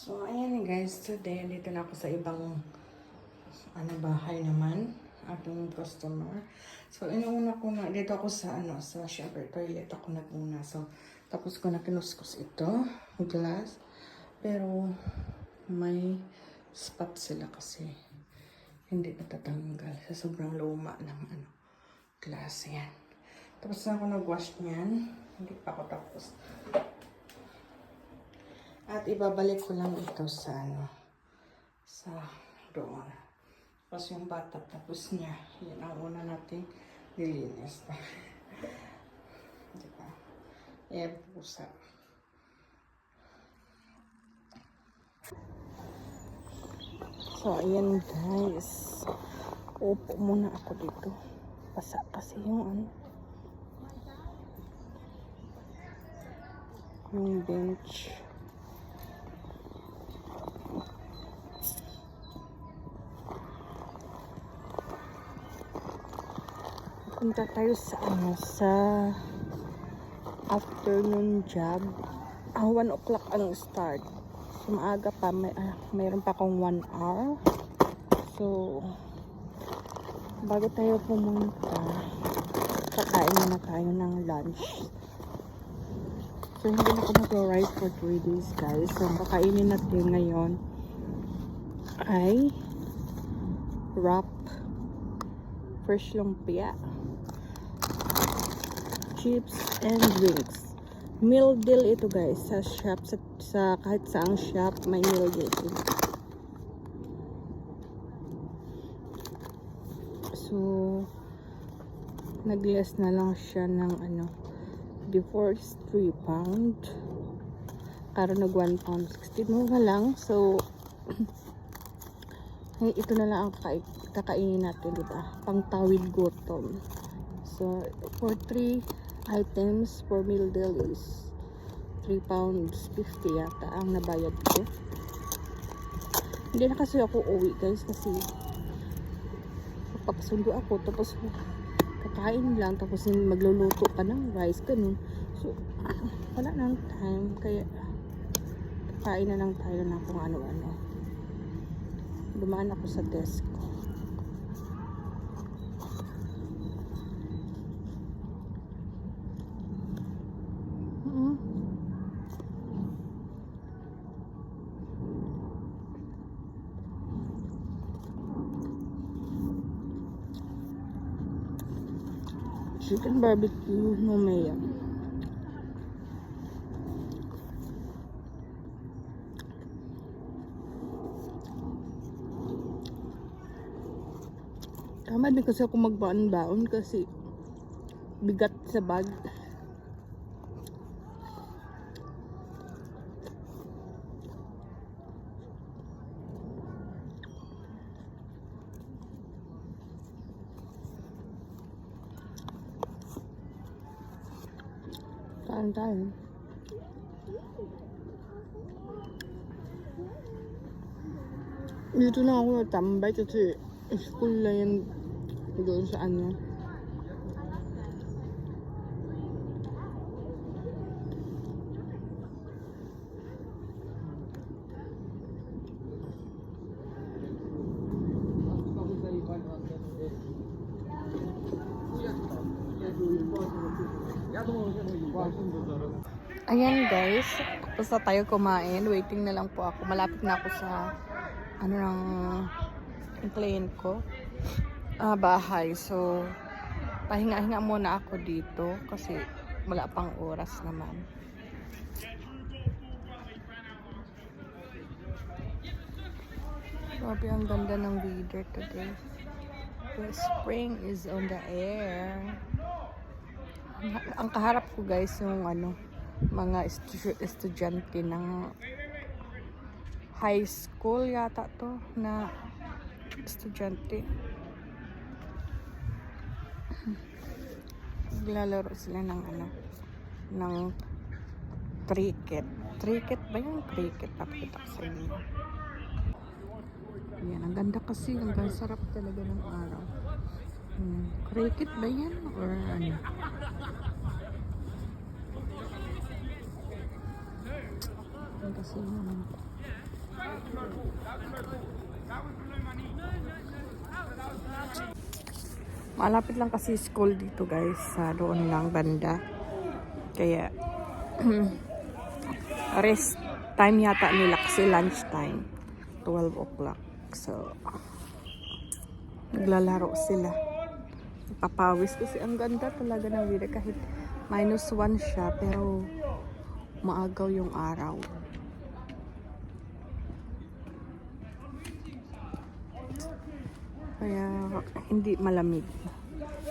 So, ayan guys, today, dito na ako sa ibang bahay naman, aking customer. So, inuuna ko na, dito ako sa, syempre, toilet ako nagmuna. So, tapos ko na kinuskus ito, glass. Pero, may spot sila kasi hindi natatanggal sa sobrang luma ng glass. Yan. Tapos na ako nag-wash niyan. Hindi pa ako tapos. At ibabalik ko lang ito sa sa doon. Tapos yung bata tapos niya. Yan ang una nating nilinis. Diba? Pusa. So, ayan guys. Upo muna ako dito. Basa kasi yung yung bench. Punta tayo sa sa afternoon job. 1 o'clock ang start. So, maaga pa. Mayroon pa akong 1 hour. So, bago tayo pumunta, kakain na tayo ng lunch. So, hindi na ako mag-rice for 3 days, guys. So, ang kakainin natin ngayon ay wrap, fresh lumpia, chips, and drinks. Meal deal ito guys sa shop, sa kahit saang shop may meal deal ito. So nag-less na lang siya ng before is 3 pound, karon nag 1 pound 60, mura lang. So ito na lang ang kakainin natin, diba? Pangtawid gutom. So for 3 items for meal deal is 3 pounds 50 yata ang nabayad ko. Hindi na kasi ako uwi guys kasi papasundo ako tapos kakain lang tapos magluluto pa ng rice ganun. So wala nang time kaya kakain na lang tayo na kung ano-ano. Dumaan ako sa desk ko. Chicken barbecue no mayo. Tama din kasi ako magbaon-baon kasi bigat sa bag. Kain tayo. Dito na ako natambay kasi school na yun doon sa Ayan guys, tapos na tayo kumain. Waiting na lang po ako. Malapit na ako sa ng client ko. Bahay. So, pahinga-hinga muna ako dito kasi wala pang oras naman. Grabe, ang ganda ng weather today. The spring is on the air. Ang kaharap ko guys yung mga estudyante ng high school yata to na estudyante. Naglalaro sila ng ng cricket. Cricket ba yung cricket? Papakita ko sa inyo. Yan, ang ganda kasi. Ang sarap talaga ng araw. Cricket ba yan? Or kasi Malapit lang kasi school dito guys, sa doon lang banda. Kaya rest time yata nila kasi lunch time. 12 o'clock. So, naglalaro sila. Papawis kasi ang ganda talaga ng weather kahit -1 siya pero maagaw yung araw. Kaya hindi malamig.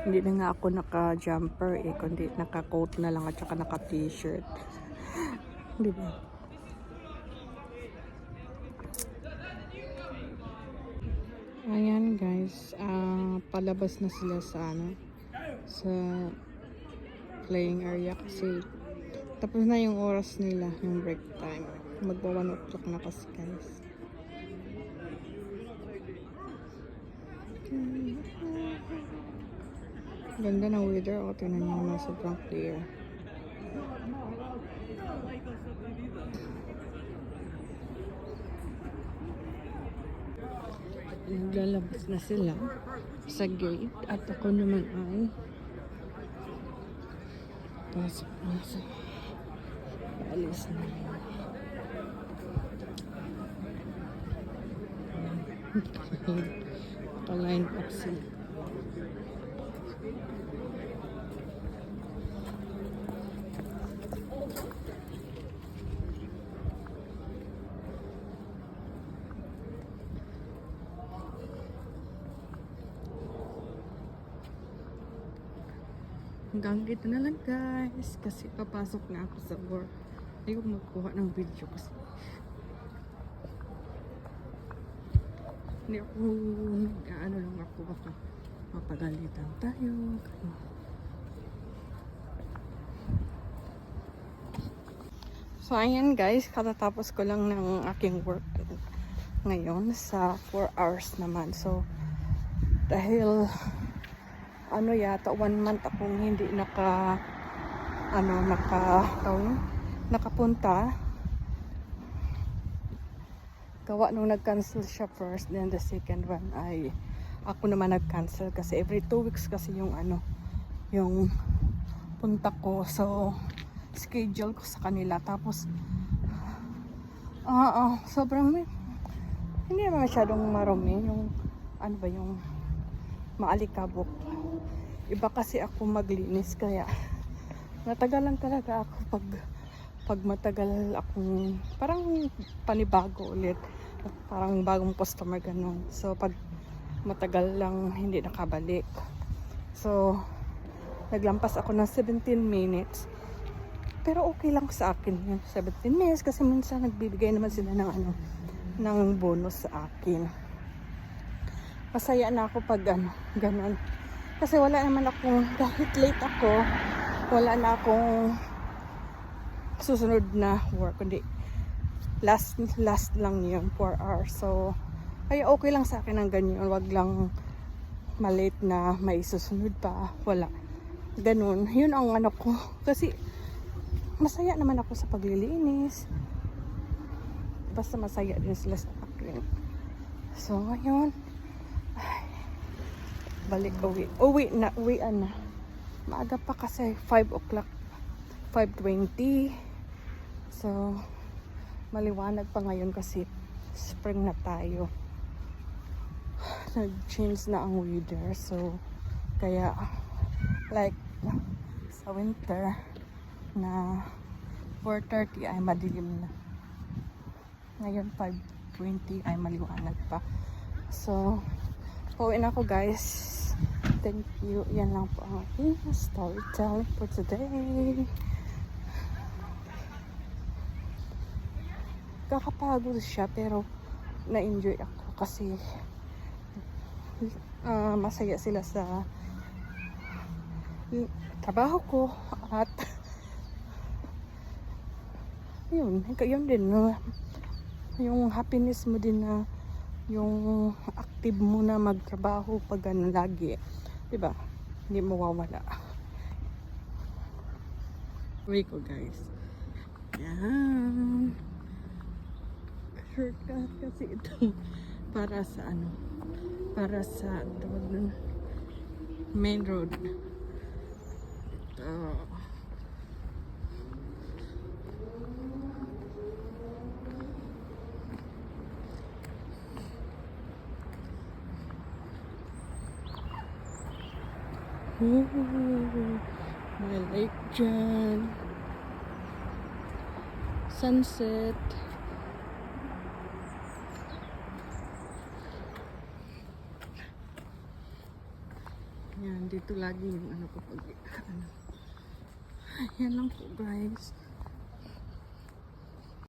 Hindi na nga ako naka-jumper kundi naka-coat na lang at saka naka-t-shirt. Di ba? Ayan guys, palabas na sila sa sa playing area kasi tapos na yung oras nila, yung break time. Magwa 1 o'clock na kasi guys. Ganda ng weather. O, tingnan nyo na, sobrang clear. Naglalabas na sila sa gate at ako naman ay pasok na sa alis na. Naka-line up sila. Hanggang dito na lang guys kasi papasok na ako sa work. Ayaw magkuha ng video kasi hindi ako ano lang ako baka mapagalitan tayo. So ayan guys, katatapos ko lang ng aking work ngayon sa 4 hours naman. So dahil ano yata 1 month akong hindi nakapunta. Gawa nung nag-cancel siya first, then the second one ay ako naman nag-cancel kasi every 2 weeks kasi yung yung punta ko. So schedule ko sa kanila tapos sobrang hindi naman masyadong marumi yung yung maalikabok. Iba kasi ako maglinis kaya natagalan talaga ako pag matagal akong parang panibago ulit. Parang bagong customer ganun. So pag matagal lang hindi nakabalik. So naglampas ako ng 17 minutes. Pero okay lang sa akin yung 17 minutes kasi minsan nagbibigay naman sila ng ng bonus sa akin. Masaya na ako pag ganun. Kasi wala naman akong, kahit late ako, wala na akong susunod na work. Kundi last lang yun, 4 hours. So, kaya okay lang sa akin ang ganyan. Wag lang malate na may susunod pa. Wala. Ganun. Yun ang ko. Kasi, masaya naman ako sa paglilinis. Basta masaya din sila sa akin. So, ngayon, balik uwi na. Maaga pa kasi 5 o'clock 5:20. So maliwanag pa ngayon kasi spring na tayo. Nag-change na ang weather. So kaya like sa winter na 4:30 ay madilim na. Ngayon 5:20 ay maliwanag pa. So pauwi na ako guys. Thank you. Yan lang po ang aking storytelling for today. Kakapagod siya pero na-enjoy ako kasi masaya sila sa trabaho ko at yun din yung happiness mo din na yung active mo na magtrabaho pag lagi, diba? Hindi mawawala. Uwi ko guys. Yan. shortcut kasi ito para sa ano, para sa tawag nun, main road. Ito. May lake dyan. Sunset. Yan, dito lagi yung ano ko pag ano. Yan lang po guys.